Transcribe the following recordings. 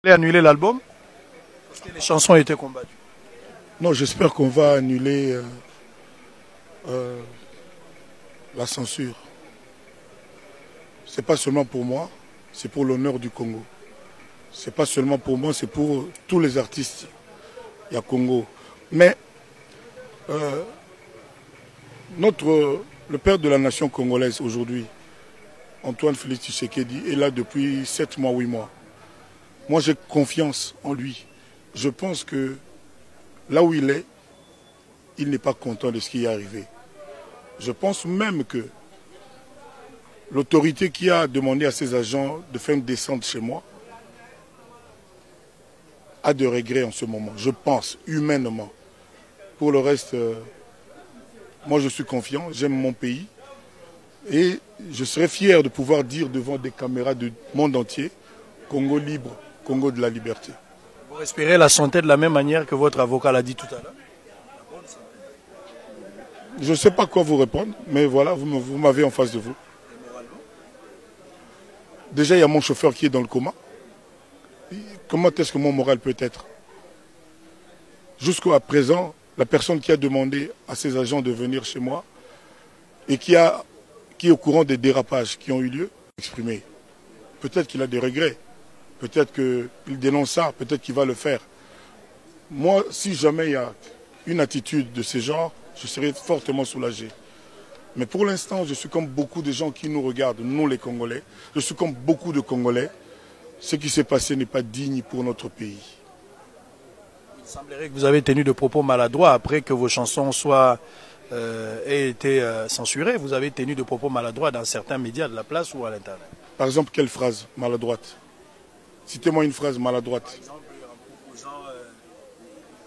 Annuler l'album parce que les chansons étaient combattues. Non, j'espère qu'on va annuler la censure. C'est pas seulement pour moi, c'est pour l'honneur du Congo. C'est pas seulement pour moi, c'est pour tous les artistes. Il y a Congo. Mais le père de la nation congolaise aujourd'hui, Antoine Félix Tshisekedi, est là depuis 7 mois, 8 mois. Moi, j'ai confiance en lui. Je pense que là où il est, il n'est pas content de ce qui est arrivé. Je pense même que l'autorité qui a demandé à ses agents de faire une descente chez moi a de regrets en ce moment. Je pense, humainement. Pour le reste, moi je suis confiant, j'aime mon pays. Et je serais fier de pouvoir dire devant des caméras du monde entier, Congo libre, Congo de la liberté. Vous respirez la santé de la même manière que votre avocat l'a dit tout à l'heure? Je ne sais pas quoi vous répondre, mais voilà, vous m'avez en face de vous. Déjà, il y a mon chauffeur qui est dans le coma. Comment est-ce que mon moral peut être? Jusqu'à présent, la personne qui a demandé à ses agents de venir chez moi et qui est au courant des dérapages qui ont eu lieu, exprimé. Peut-être qu'il a des regrets, peut-être qu'il dénonce ça, peut-être qu'il va le faire. Moi, si jamais il y a une attitude de ce genre, je serais fortement soulagé. Mais pour l'instant, je suis comme beaucoup de gens qui nous regardent, nous les Congolais. Je suis comme beaucoup de Congolais. Ce qui s'est passé n'est pas digne pour notre pays. Il semblerait que vous avez tenu de propos maladroits après que vos chansons aient été censurées. Vous avez tenu de propos maladroits dans certains médias de la place ou à l'Internet. Par exemple, quelle phrase maladroite? Citez-moi une phrase maladroite. Par exemple, en proposant,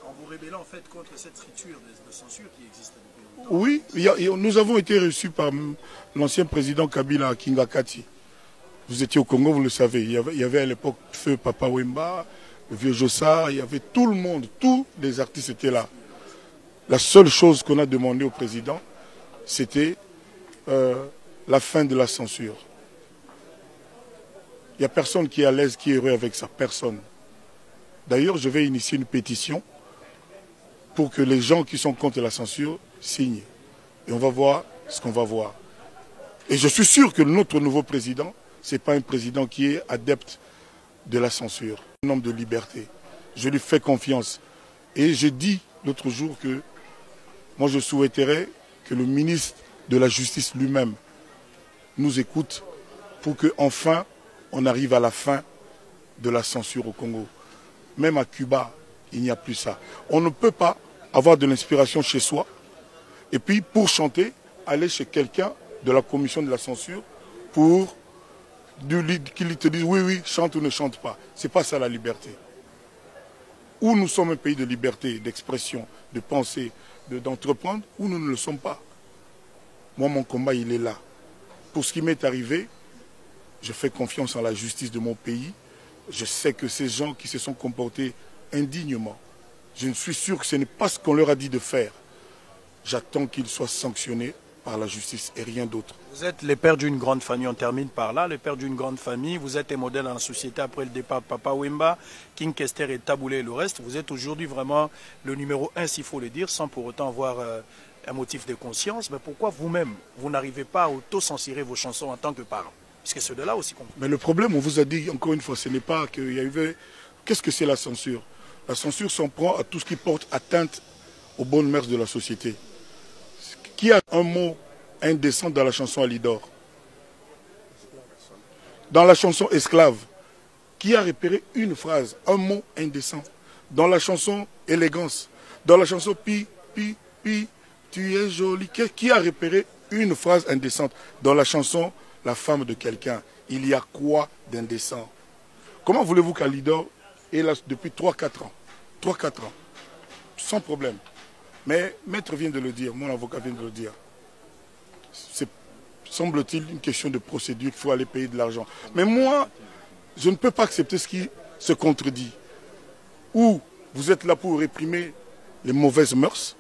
en vous révélant en fait contre cette friture de censure qui existe depuis longtemps. Oui, nous avons été reçus par l'ancien président Kabila à Kingakati. Vous étiez au Congo, vous le savez. Il y avait à l'époque Feu Papa Wemba, le vieux Jossa, il y avait tout le monde, tous les artistes étaient là. La seule chose qu'on a demandé au président, c'était la fin de la censure. Il n'y a personne qui est à l'aise, qui est heureux avec ça, personne. D'ailleurs, je vais initier une pétition pour que les gens qui sont contre la censure signent. Et on va voir ce qu'on va voir. Et je suis sûr que notre nouveau président, ce n'est pas un président qui est adepte de la censure, un homme de liberté. Je lui fais confiance. Et j'ai dit l'autre jour que moi je souhaiterais que le ministre de la Justice lui-même nous écoute pour qu'enfin on arrive à la fin de la censure au Congo. Même à Cuba, il n'y a plus ça. On ne peut pas avoir de l'inspiration chez soi et puis pour chanter, aller chez quelqu'un de la commission de la censure pour qu'il te dise oui, oui, chante ou ne chante pas. Ce n'est pas ça la liberté. Ou nous sommes un pays de liberté, d'expression, de penser, d'entreprendre, ou nous ne le sommes pas. Moi, mon combat, il est là. Pour ce qui m'est arrivé, je fais confiance en la justice de mon pays. Je sais que ces gens qui se sont comportés indignement, je suis sûr que ce n'est pas ce qu'on leur a dit de faire. J'attends qu'ils soient sanctionnés par la justice et rien d'autre. Vous êtes les pères d'une grande famille, on termine par là, les pères d'une grande famille, vous êtes un modèle dans la société après le départ de Papa Wemba, King Kester et Taboulé et le reste. Vous êtes aujourd'hui vraiment le numéro 1, s'il faut le dire, sans pour autant avoir un motif de conscience. Mais pourquoi vous-même, vous n'arrivez pas à auto-censurer vos chansons en tant que parent? Puisque ceux de là aussi comprennent. Mais le problème, on vous a dit encore une fois, ce n'est pas qu'il y avait... Qu'est-ce que c'est la censure? La censure s'en prend à tout ce qui porte atteinte aux bonnes mœurs de la société. Qui a un mot indécent dans la chanson Alidor? Dans la chanson Esclave, qui a repéré une phrase, un mot indécent? Dans la chanson Élégance, dans la chanson Pi, Pi, Pi, tu es jolie, qui a repéré une phrase indécente? Dans la chanson La femme de quelqu'un, il y a quoi d'indécent? Comment voulez-vous qu'Alidor est là depuis 3-4 ans? 3-4 ans, sans problème. Mais Maître vient de le dire, mon avocat vient de le dire. C'est, semble-t-il, une question de procédure, qu'il faut aller payer de l'argent. Mais moi, je ne peux pas accepter ce qui se contredit. Ou vous êtes là pour réprimer les mauvaises mœurs,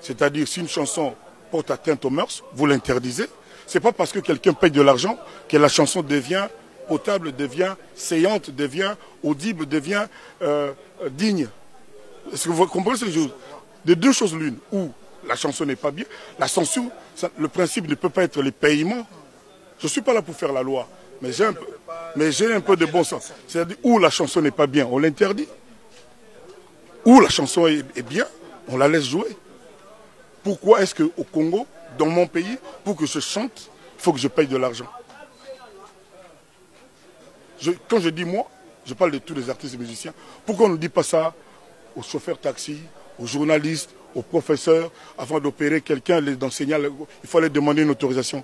c'est-à-dire si une chanson porte atteinte aux mœurs, vous l'interdisez. Ce n'est pas parce que quelqu'un paye de l'argent que la chanson devient potable, devient saillante, devient audible, devient digne. Est-ce que vous comprenez ce que je veux dire? De deux choses l'une, où la chanson n'est pas bien, la censure, le principe ne peut pas être les paiements. Je ne suis pas là pour faire la loi, mais j'ai un peu de bon sens. C'est-à-dire où la chanson n'est pas bien, on l'interdit. Où la chanson est bien, on la laisse jouer. Pourquoi est-ce qu'au Congo, dans mon pays, pour que je chante, il faut que je paye de l'argent? Quand je dis moi, je parle de tous les artistes et musiciens. Pourquoi on ne dit pas ça aux chauffeurs taxi, aux journalistes, aux professeurs? Avant d'opérer quelqu'un, d'enseigner, il faut aller demander une autorisation.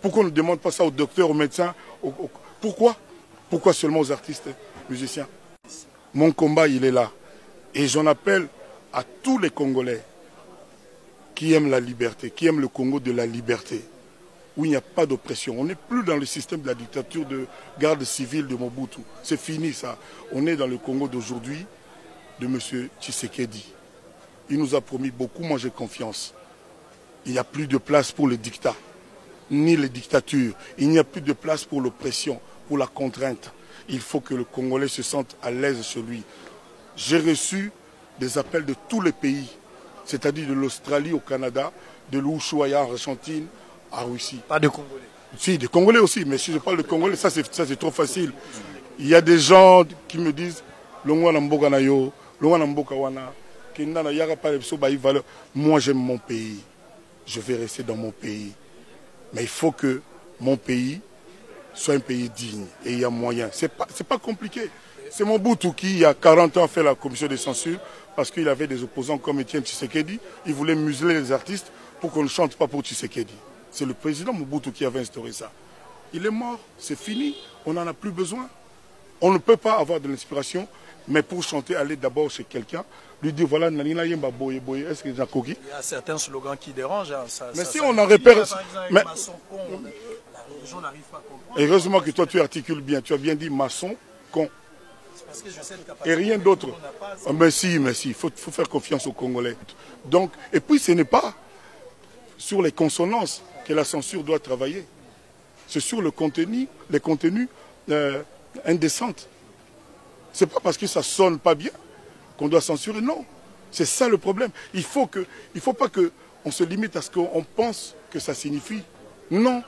Pourquoi on ne demande pas ça aux docteurs, aux médecins? Pourquoi? Pourquoi seulement aux artistes et musiciens? Mon combat, il est là. Et j'en appelle à tous les Congolais qui aiment la liberté, qui aiment le Congo de la liberté, où il n'y a pas d'oppression. On n'est plus dans le système de la dictature de garde civile de Mobutu. C'est fini ça. On est dans le Congo d'aujourd'hui de M. Tshisekedi. Il nous a promis beaucoup, moi j'ai confiance. Il n'y a plus de place pour le dictat, ni les dictatures. Il n'y a plus de place pour l'oppression, pour la contrainte. Il faut que le Congolais se sente à l'aise chez lui. J'ai reçu des appels de tous les pays, c'est-à-dire de l'Australie au Canada, de l'Ushuaïa en Argentine, à Russie. Pas de Congolais? Si, des Congolais aussi, mais si je parle de Congolais, ça c'est trop facile. Il y a des gens qui me disent moi j'aime mon pays, je vais rester dans mon pays. Mais il faut que mon pays soit un pays digne et il y a moyen. C'est pas compliqué. C'est Mobutu qui, il y a 40 ans, a fait la commission de censure parce qu'il avait des opposants comme Étienne Tshisekedi. Il voulait museler les artistes pour qu'on ne chante pas pour Tshisekedi. C'est le président Mobutu qui avait instauré ça. Il est mort, c'est fini, on n'en a plus besoin. On ne peut pas avoir de l'inspiration, mais pour chanter, aller d'abord chez quelqu'un, lui dire voilà, Nanina Yemba Boye Boye, est-ce que j'ai un coquille? Il y a certains slogans qui dérangent. Hein, mais si on en repère. Mais... Heureusement que toi tu articules bien, tu as bien dit maçon, con. Et rien d'autre. Mais si, il faut faire confiance aux Congolais. Donc, et puis ce n'est pas sur les consonances que la censure doit travailler. C'est sur le contenu, les contenus indécents. Ce n'est pas parce que ça ne sonne pas bien qu'on doit censurer, non. C'est ça le problème. Il ne faut pas qu'on se limite à ce qu'on pense que ça signifie. Non.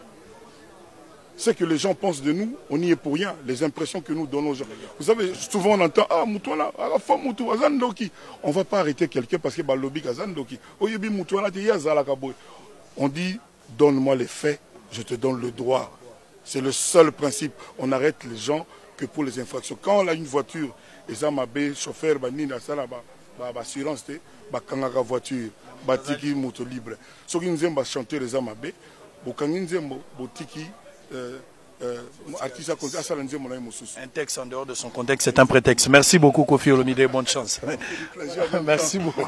Ce que les gens pensent de nous, on n'y est pour rien. Les impressions que nous donnons aux gens. Vous savez, souvent on entend « Ah, Moutouana, Azandoki ». On ne va pas arrêter quelqu'un parce que Balobi Azandoki. On dit « Donne-moi les faits, je te donne le droit ». C'est le seul principe. On arrête les gens que pour les infractions. Quand on a une voiture, les amabé, chauffeur, assurance, kangaka voiture, batiki moto libre. Ce qui nous aime chanter les amabé, botiki. Un texte en dehors de son contexte, c'est un prétexte. Merci beaucoup Kofi Olomide, bonne chance. Merci beaucoup.